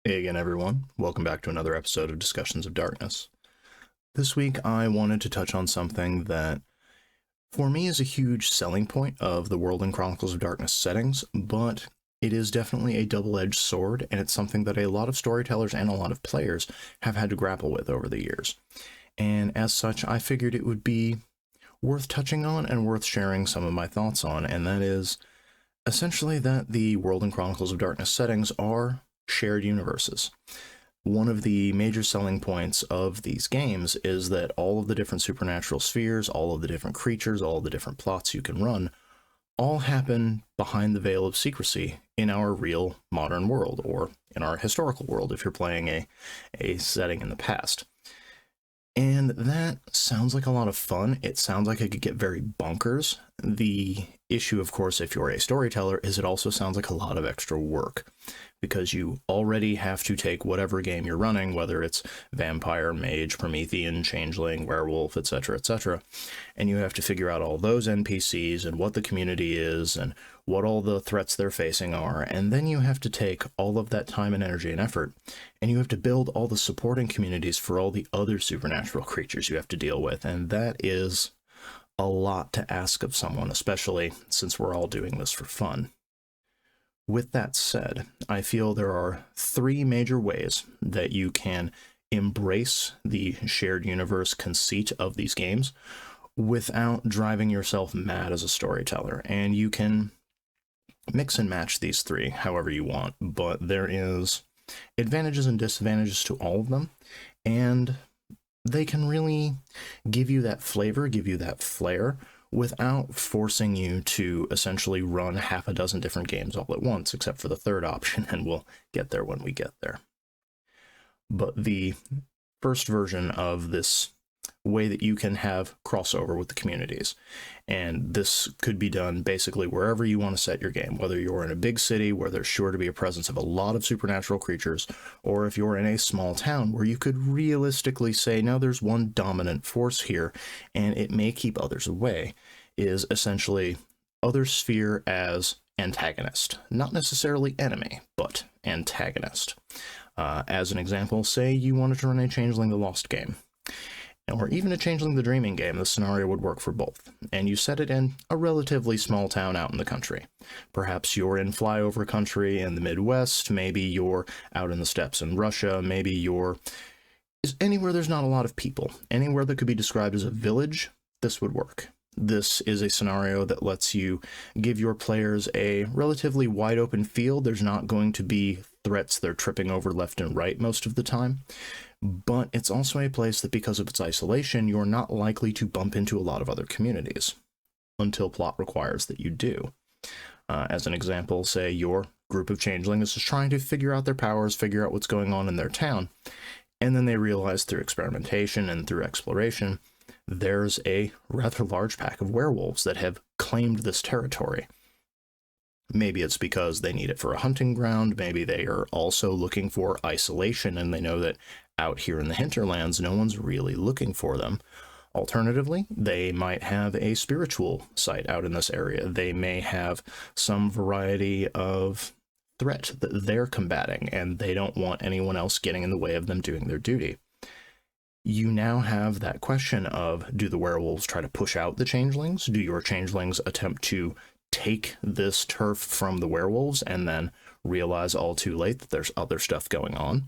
Hey again, everyone. Welcome back to another episode of Discussions of Darkness. This week, I wanted to touch on something that, for me, is a huge selling point of the World and Chronicles of Darkness settings, but it is definitely a double-edged sword, and it's something that a lot of storytellers and a lot of players have had to grapple with over the years. And as such, I figured it would be worth touching on and worth sharing some of my thoughts on, and that is essentially that the World and Chronicles of Darkness settings are shared universes. One of the major selling points of these games is that all of the different supernatural spheres, all of the different creatures, all of the different plots you can run, all happen behind the veil of secrecy in our real modern world, or in our historical world if you're playing a setting in the past. And that sounds like a lot of fun. It sounds like it could get very bonkers. The issue, of course, if you're a storyteller, is it also sounds like a lot of extra work, because you already have to take whatever game you're running, whether it's vampire, mage, Promethean, changeling, werewolf, etc., and you have to figure out all those NPCs and what the community is and what all the threats they're facing are, and then you have to take all of that time and energy and effort, and you have to build all the supporting communities for all the other supernatural creatures you have to deal with, and that is a lot to ask of someone, especially since we're all doing this for fun. With that said, I feel there are three major ways that you can embrace the shared universe conceit of these games without driving yourself mad as a storyteller. And you can mix and match these three however you want, but there is advantages and disadvantages to all of them, and they can really give you that flavor, give you that flair, without forcing you to essentially run half a dozen different games all at once, except for the third option, and we'll get there when we get there. But the first version of this way that you can have crossover with the communities, and this could be done basically wherever you want to set your game, whether you're in a big city where there's sure to be a presence of a lot of supernatural creatures, or if you're in a small town where you could realistically say, no, there's one dominant force here, and it may keep others away, is essentially other sphere as antagonist. Not necessarily enemy, but antagonist. As an example, say you wanted to run a Changeling the Lost game, or even a Changeling the Dreaming game. The scenario would work for both, and you set it in a relatively small town out in the country. Perhaps you're in flyover country in the Midwest, maybe you're out in the steppes in Russia, maybe you're anywhere there's not a lot of people, anywhere that could be described as a village. This would work. This is a scenario that lets you give your players a relatively wide open field. There's not going to be threats they're tripping over left and right most of the time, but it's also a place that, because of its isolation, you're not likely to bump into a lot of other communities until plot requires that you do. As an example, say your group of changelings is just trying to figure out their powers, figure out what's going on in their town, and then they realize through experimentation and through exploration there's a rather large pack of werewolves that have claimed this territory. Maybe it's because they need it for a hunting ground, maybe they are also looking for isolation and they know that out here in the hinterlands no one's really looking for them. Alternatively, they might have a spiritual site out in this area. They may have some variety of threat that they're combating, and they don't want anyone else getting in the way of them doing their duty. You now have that question of, do the werewolves try to push out the changelings? Do your changelings attempt to take this turf from the werewolves and then realize all too late that there's other stuff going on?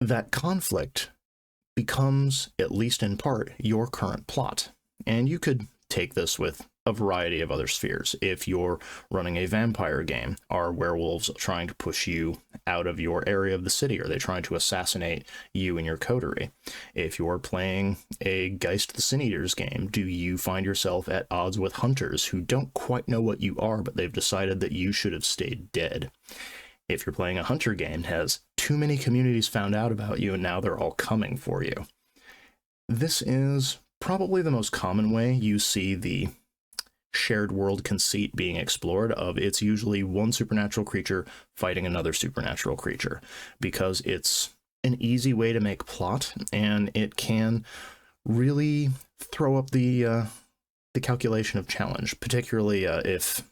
That conflict becomes, at least in part, your current plot. And you could take this with a variety of other spheres. If you're running a vampire game, are werewolves trying to push you out of your area of the city? Are they trying to assassinate you and your coterie? If you're playing a Geist the Sin Eaters game, do you find yourself at odds with hunters who don't quite know what you are, but they've decided that you should have stayed dead? If you're playing a hunter game, has too many communities found out about you and now they're all coming for you? This is probably the most common way you see the shared world conceit being explored, of it's usually one supernatural creature fighting another supernatural creature, because it's an easy way to make plot, and it can really throw up the the calculation of challenge, particularly if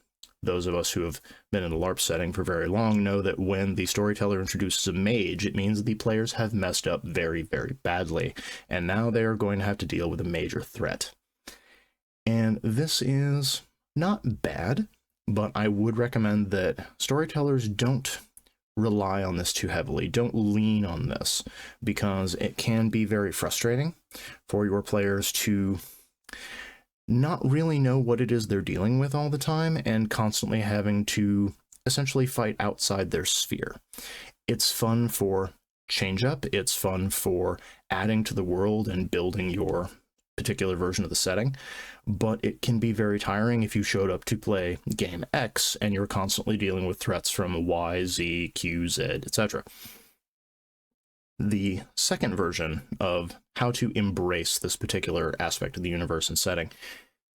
those of us who have been in the LARP setting for very long know that when the storyteller introduces a mage, it means the players have messed up very, very badly, and now they are going to have to deal with a major threat. And this is not bad, but I would recommend that storytellers don't rely on this too heavily. Don't lean on this, because it can be very frustrating for your players to not really know what it is they're dealing with all the time and constantly having to essentially fight outside their sphere. It's fun for change up, it's fun for adding to the world and building your particular version of the setting, but it can be very tiring if you showed up to play game X and you're constantly dealing with threats from Y, Z, Q, Z, etc. The second version of how to embrace this particular aspect of the universe and setting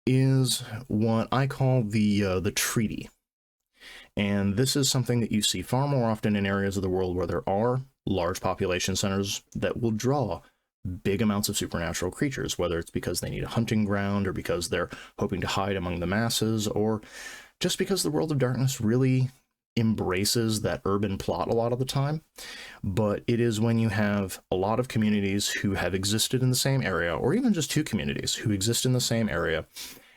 is what I call the treaty. And this is something that you see far more often in areas of the world where there are large population centers that will draw big amounts of supernatural creatures, whether it's because they need a hunting ground or because they're hoping to hide among the masses, or just because the World of Darkness really embraces that urban plot a lot of the time. But it is when you have a lot of communities who have existed in the same area, or even just two communities who exist in the same area,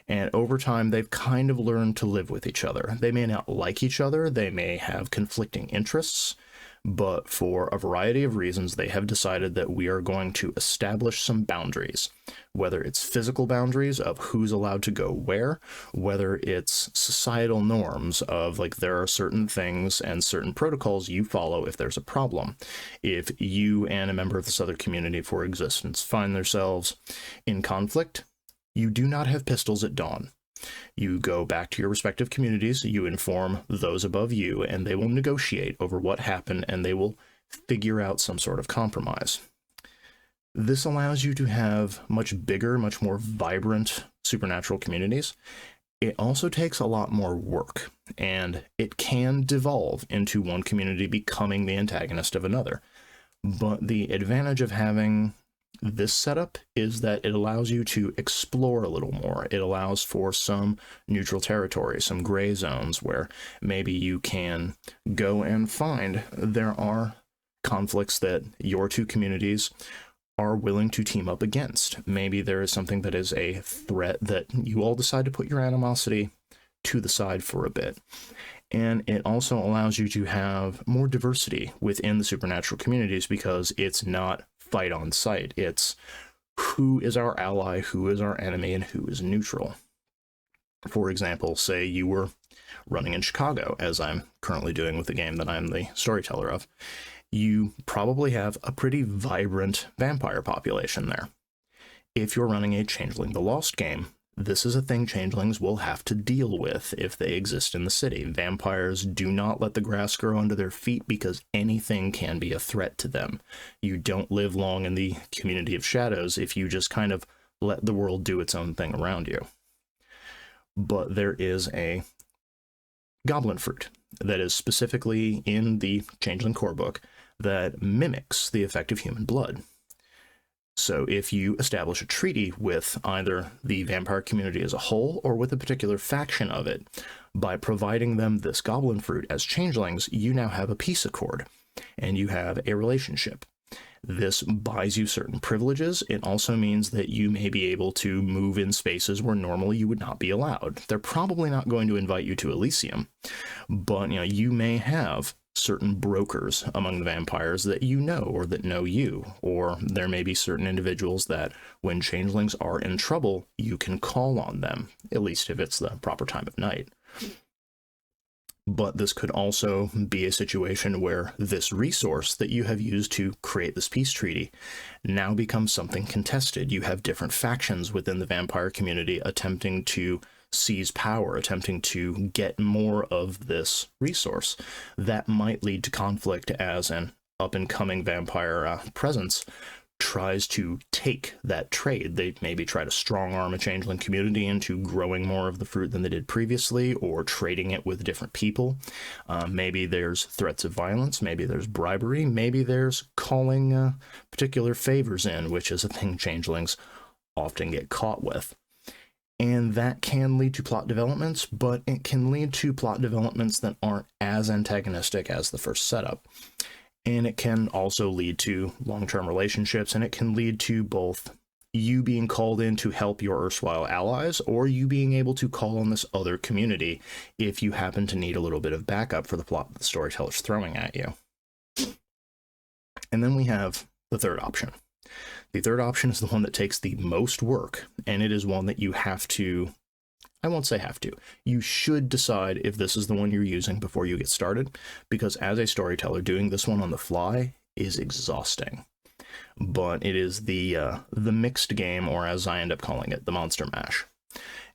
and over time they've kind of learned to live with each other. They may not like each other, they may have conflicting interests, but for a variety of reasons, they have decided that we are going to establish some boundaries, whether it's physical boundaries of who's allowed to go where, whether it's societal norms of, like, there are certain things and certain protocols you follow if there's a problem. If you and a member of this other community, for existence, find themselves in conflict, you do not have pistols at dawn. You go back to your respective communities, you inform those above you, and they will negotiate over what happened, and they will figure out some sort of compromise. This allows you to have much bigger, much more vibrant supernatural communities. It also takes a lot more work, and it can devolve into one community becoming the antagonist of another. But the advantage of having this setup is that it allows you to explore a little more. It allows for some neutral territory, some gray zones where maybe you can go and find there are conflicts that your two communities are willing to team up against. Maybe there is something that is a threat that you all decide to put your animosity to the side for a bit. And it also allows you to have more diversity within the supernatural communities, because it's not fight on sight. It's who is our ally, who is our enemy, and who is neutral. For example, say you were running in Chicago, as I'm currently doing with the game that I'm the storyteller of. You probably have a pretty vibrant vampire population there. If you're running a Changeling the Lost game, this is a thing changelings will have to deal with if they exist in the city. Vampires do not let the grass grow under their feet because anything can be a threat to them. You don't live long in the community of shadows if you just kind of let the world do its own thing around you. But there is a goblin fruit that is specifically in the Changeling core book that mimics the effect of human blood. So if you establish a treaty with either the vampire community as a whole or with a particular faction of it, by providing them this goblin fruit as changelings, you now have a peace accord, and you have a relationship. This buys you certain privileges. It also means that you may be able to move in spaces where normally you would not be allowed. They're probably not going to invite you to Elysium, but you may have certain brokers among the vampires that you know or that know you, or there may be certain individuals that when changelings are in trouble, you can call on them, at least if it's the proper time of night. But this could also be a situation where this resource that you have used to create this peace treaty now becomes something contested. You have different factions within the vampire community attempting to seize power, attempting to get more of this resource. That might lead to conflict as an up-and-coming vampire presence tries to take that trade. They maybe try to strong-arm a changeling community into growing more of the fruit than they did previously, or trading it with different people. Maybe there's threats of violence, maybe there's bribery, maybe there's calling particular favors in, which is a thing changelings often get caught with. And that can lead to plot developments, but it can lead to plot developments that aren't as antagonistic as the first setup. And it can also lead to long-term relationships, and it can lead to both you being called in to help your erstwhile allies, or you being able to call on this other community if you happen to need a little bit of backup for the plot that the storyteller's throwing at you. And then we have the third option. The third option is the one that takes the most work, and it is one that you have to, I won't say have to, you should decide if this is the one you're using before you get started, because as a storyteller, doing this one on the fly is exhausting. But it is the mixed game, or as I end up calling it, the monster mash.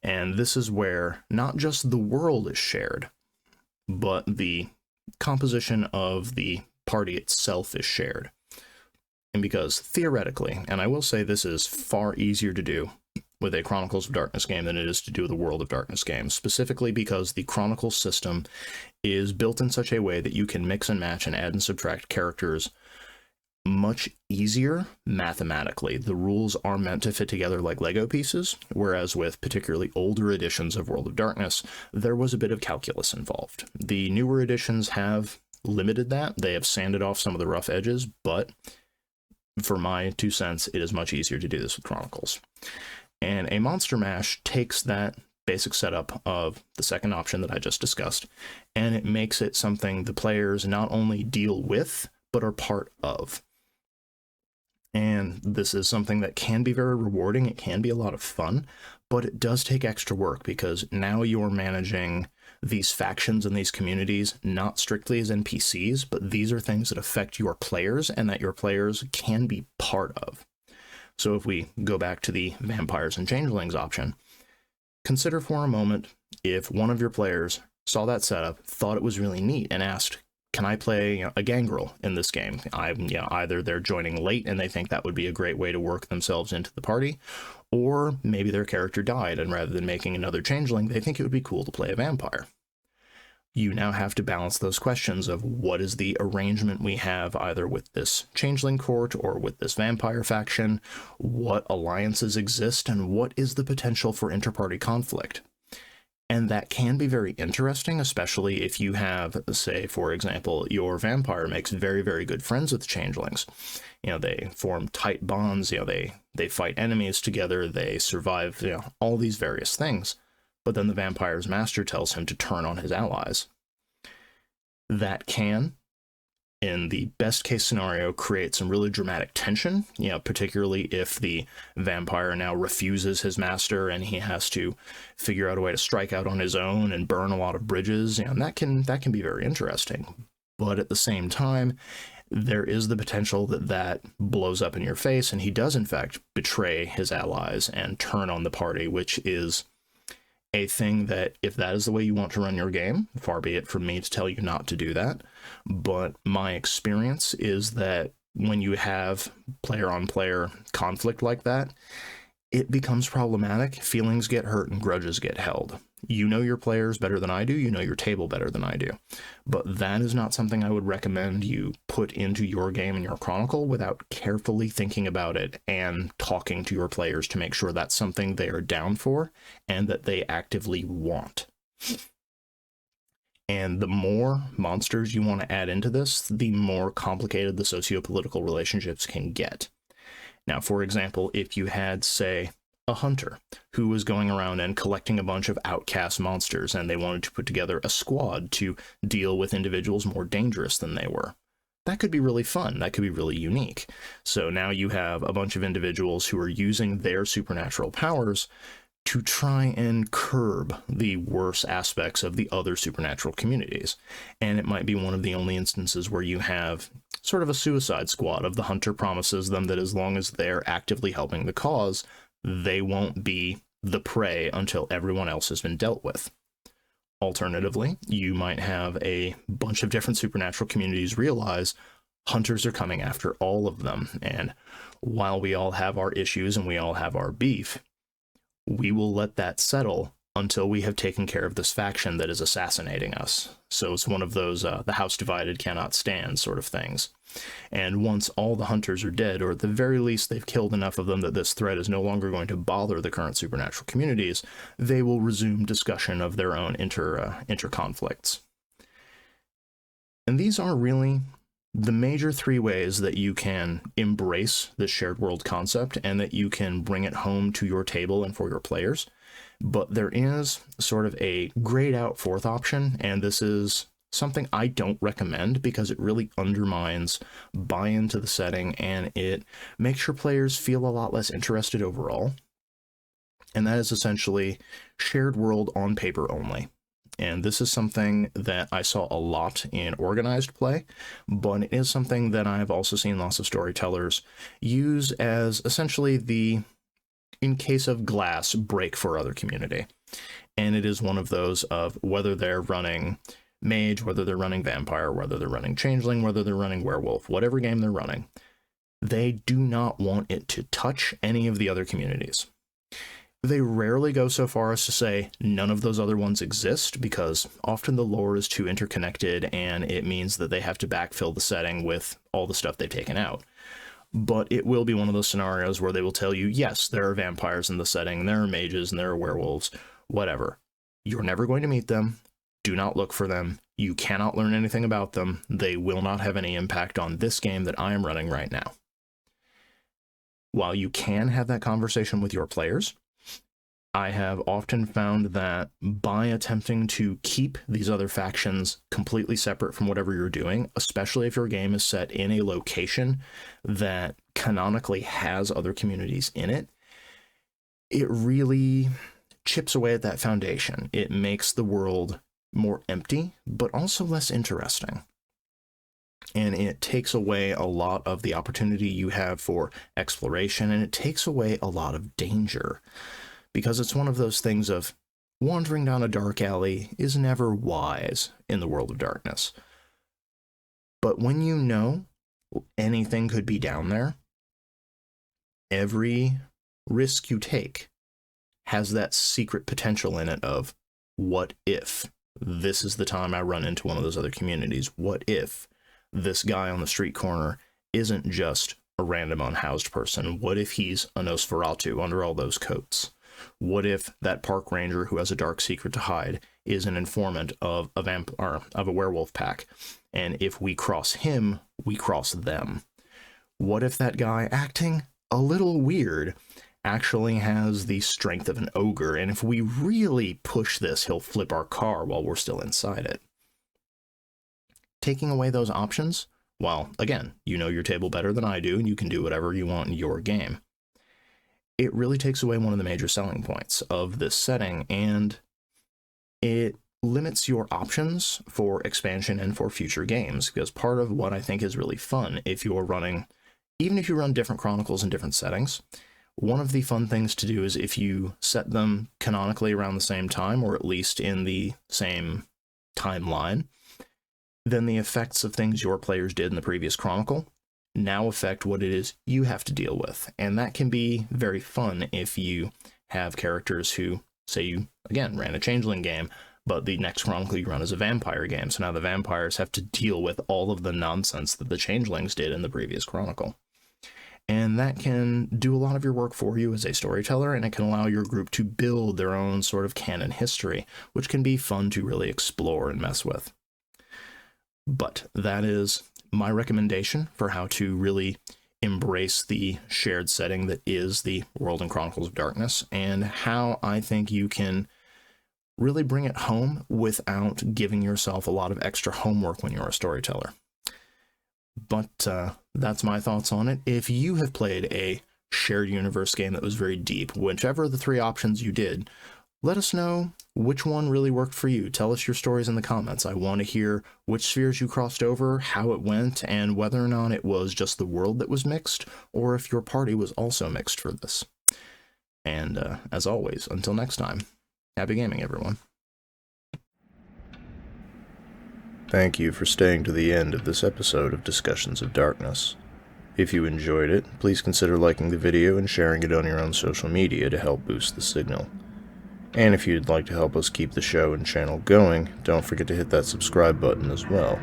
And this is where not just the world is shared, but the composition of the party itself is shared. And because theoretically, and I will say this is far easier to do with a Chronicles of Darkness game than it is to do with a World of Darkness game, specifically because the Chronicles system is built in such a way that you can mix and match and add and subtract characters much easier mathematically. The rules are meant to fit together like Lego pieces, whereas with particularly older editions of World of Darkness, there was a bit of calculus involved. The newer editions have limited that. They have sanded off some of the rough edges, but for my 2 cents, it is much easier to do this with Chronicles. And a Monster Mash takes that basic setup of the second option that I just discussed, and it makes it something the players not only deal with, but are part of. And this is something that can be very rewarding. It can be a lot of fun, but it does take extra work because now you're managing these factions and these communities not strictly as NPCs, but these are things that affect your players and that your players can be part of. So if we go back to the vampires and changelings option, consider for a moment if one of your players saw that setup, thought it was really neat, and asked, can I play a gangrel in this game? Either they're joining late and they think that would be a great way to work themselves into the party, or maybe their character died and rather than making another changeling, they think it would be cool to play a vampire. You now have to balance those questions of what is the arrangement we have either with this changeling court or with this vampire faction, what alliances exist, and what is the potential for interparty conflict. And that can be very interesting, especially if you have, say, for example, your vampire makes very, very good friends with changelings. They form tight bonds, they fight enemies together, they survive, all these various things. But then the vampire's master tells him to turn on his allies. That can, in the best case scenario, create some really dramatic tension, particularly if the vampire now refuses his master and he has to figure out a way to strike out on his own and burn a lot of bridges, and that can be very interesting. But at the same time, there is the potential that blows up in your face and he does in fact betray his allies and turn on the party, which is a thing that, if that is the way you want to run your game, far be it from me to tell you not to do that, but my experience is that when you have player-on-player conflict like that, it becomes problematic, feelings get hurt, and grudges get held. You know your players better than I do, you know your table better than I do, but that is not something I would recommend you put into your game and your chronicle without carefully thinking about it and talking to your players to make sure that's something they are down for and that they actively want. And the more monsters you want to add into this, the more complicated the socio-political relationships can get. Now, for example, if you had, say, a hunter who was going around and collecting a bunch of outcast monsters and they wanted to put together a squad to deal with individuals more dangerous than they were, that could be really fun. That could be really unique. So now you have a bunch of individuals who are using their supernatural powers to try and curb the worst aspects of the other supernatural communities. And it might be one of the only instances where you have sort of a suicide squad of the hunter promises them that as long as they're actively helping the cause, they won't be the prey until everyone else has been dealt with. Alternatively, you might have a bunch of different supernatural communities realize hunters are coming after all of them, and while we all have our issues and we all have our beef, we will let that settle until we have taken care of this faction that is assassinating us. So it's one of those the house divided cannot stand sort of things. And once all the hunters are dead, or at the very least they've killed enough of them that this threat is no longer going to bother the current supernatural communities, they will resume discussion of their own inter-conflicts. And these are really the major three ways that you can embrace this shared world concept and that you can bring it home to your table and for your players. But there is sort of a grayed out fourth option, and this is something I don't recommend because it really undermines buy-in to the setting and it makes your players feel a lot less interested overall. And that is essentially shared world on paper only. And this is something that I saw a lot in organized play, but it is something that I've also seen lots of storytellers use as essentially the, in case of glass, break for other community. And it is one of those of whether they're running mage, whether they're running vampire, whether they're running changeling, whether they're running werewolf, whatever game they're running, they do not want it to touch any of the other communities. They rarely go so far as to say none of those other ones exist, because often the lore is too interconnected and it means that they have to backfill the setting with all the stuff they've taken out. But it will be one of those scenarios where they will tell you, yes, there are vampires in the setting, there are mages, and there are werewolves, whatever. You're never going to meet them. Do not look for them. You cannot learn anything about them. They will not have any impact on this game that I am running right now. While you can have that conversation with your players, I have often found that by attempting to keep these other factions completely separate from whatever you're doing, especially if your game is set in a location that canonically has other communities in it, it really chips away at that foundation. It makes the world more empty, but also less interesting. And it takes away a lot of the opportunity you have for exploration, and it takes away a lot of danger. Because it's one of those things of wandering down a dark alley is never wise in the world of darkness. But when you know anything could be down there, every risk you take has that secret potential in it of, what if this is the time I run into one of those other communities? What if this guy on the street corner isn't just a random unhoused person? What if he's a Nosferatu under all those coats? What if that park ranger who has a dark secret to hide is an informant of a werewolf pack? And if we cross him, we cross them. What if that guy acting a little weird actually has the strength of an ogre, and if we really push this, he'll flip our car while we're still inside it? Taking away those options, well, again, you know your table better than I do, and you can do whatever you want in your game. It really takes away one of the major selling points of this setting, and it limits your options for expansion and for future games, because part of what I think is really fun if you're running, even if you run different chronicles in different settings, one of the fun things to do is if you set them canonically around the same time, or at least in the same timeline, then the effects of things your players did in the previous chronicle now affect what it is you have to deal with. And that can be very fun if you have characters who, say you, again, ran a changeling game, but the next chronicle you run is a vampire game. So now the vampires have to deal with all of the nonsense that the changelings did in the previous chronicle. And that can do a lot of your work for you as a storyteller, and it can allow your group to build their own sort of canon history, which can be fun to really explore and mess with. But that is my recommendation for how to really embrace the shared setting that is the World and Chronicles of Darkness, and how I think you can really bring it home without giving yourself a lot of extra homework when you're a storyteller. But that's my thoughts on it. If you have played a shared universe game that was very deep, whichever of the three options you did, let us know which one really worked for you. Tell us your stories in the comments. I want to hear which spheres you crossed over, how it went, and whether or not it was just the world that was mixed, or if your party was also mixed for this. And as always, until next time, happy gaming, everyone. Thank you for staying to the end of this episode of Discussions of Darkness. If you enjoyed it, please consider liking the video and sharing it on your own social media to help boost the signal. And if you'd like to help us keep the show and channel going, don't forget to hit that subscribe button as well.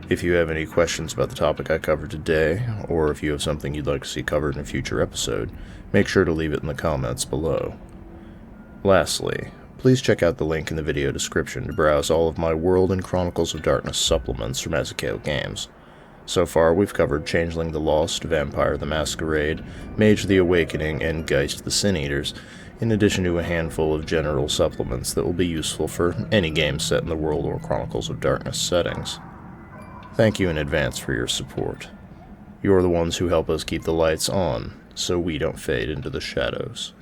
If you have any questions about the topic I covered today, or if you have something you'd like to see covered in a future episode, make sure to leave it in the comments below. Lastly, please check out the link in the video description to browse all of my World and Chronicles of Darkness supplements from Azukail Games. So far, we've covered Changeling the Lost, Vampire the Masquerade, Mage the Awakening, and Geist the Sin Eaters, in addition to a handful of general supplements that will be useful for any game set in the World or Chronicles of Darkness settings. Thank you in advance for your support. You're the ones who help us keep the lights on, so we don't fade into the shadows.